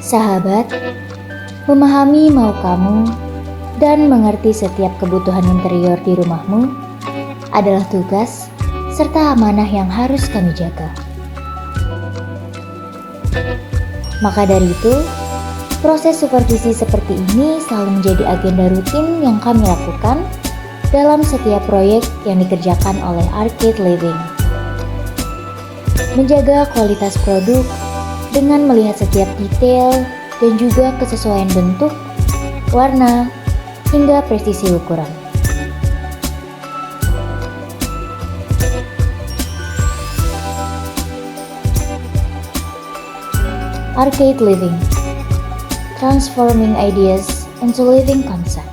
Sahabat, memahami mau kamu dan mengerti setiap kebutuhan interior di rumahmu adalah tugas serta amanah yang harus kami jaga. Maka dari itu, proses supervisi seperti ini selalu menjadi agenda rutin yang kami lakukan dalam setiap proyek yang dikerjakan oleh Arcade Living. Menjaga kualitas produk dengan melihat setiap detail dan juga kesesuaian bentuk, warna, hingga presisi ukuran. Arcade Living, transforming ideas into living concept.